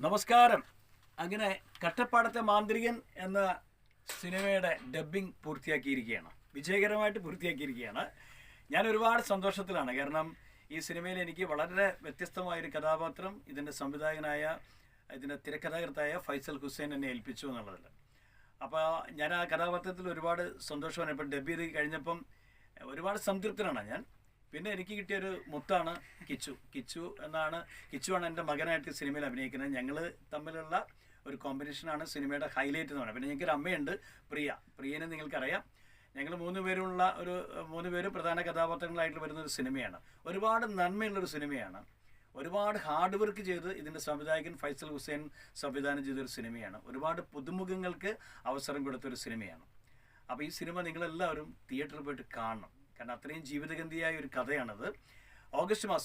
നമസ്കാരം. അങ്ങനെ കട്ടപ്പാടത്തെ മാന്ത്രികൻ എന്ന സിനിമയുടെ ഡബ്ബിംഗ് പൂർത്തിയാക്കിയിരിക്കുകയാണ്, വിജയകരമായിട്ട് പൂർത്തിയാക്കിയിരിക്കുകയാണ്. ഞാൻ ഒരുപാട് സന്തോഷത്തിലാണ്. കാരണം ഈ സിനിമയിൽ എനിക്ക് വളരെ വ്യത്യസ്തമായൊരു കഥാപാത്രം ഇതിൻ്റെ സംവിധായകനായ, ഇതിൻ്റെ തിരക്കഥാകൃത്തായ ഫൈസൽ ഹുസൈൻ എന്നെ ഏൽപ്പിച്ചു എന്നുള്ളതിൽ. അപ്പോൾ ഞാൻ ആ കഥാപാത്രത്തിൽ ഒരുപാട് സന്തോഷമാണ്. ഇപ്പം ഡബ് ചെയ്ത് കഴിഞ്ഞപ്പം ഒരുപാട് സംതൃപ്തനാണ് ഞാൻ. പിന്നെ എനിക്ക് കിട്ടിയൊരു മുത്താണ് കിച്ചുവാണ് എൻ്റെ മകനായിട്ട് സിനിമയിൽ അഭിനയിക്കുന്നത്. ഞങ്ങൾ തമ്മിലുള്ള ഒരു കോമ്പിനേഷനാണ് സിനിമയുടെ ഹൈലൈറ്റ് എന്ന് പറയുന്നത്. പിന്നെ ഞങ്ങൾക്കൊരു അമ്മയുണ്ട്, പ്രിയനെ നിങ്ങൾക്കറിയാം. ഞങ്ങൾ മൂന്ന് പേര് പ്രധാന കഥാപാത്രങ്ങളായിട്ട് വരുന്നൊരു സിനിമയാണ്. ഒരുപാട് നന്മയുള്ളൊരു സിനിമയാണ്. ഒരുപാട് ഹാർഡ് വർക്ക് ചെയ്ത് ഇതിൻ്റെ സംവിധായകൻ ഫൈസൽ ഹുസൈൻ സംവിധാനം ചെയ്തൊരു സിനിമയാണ്. ഒരുപാട് പുതുമുഖങ്ങൾക്ക് അവസരം കൊടുത്തൊരു സിനിമയാണ്. അപ്പോൾ ഈ സിനിമ നിങ്ങളെല്ലാവരും തിയേറ്ററിൽ പോയിട്ട് കാണണം. കാരണം അത്രയും ജീവിതഗന്ധിയായ ഒരു കഥയാണത്. ഓഗസ്റ്റ് മാസം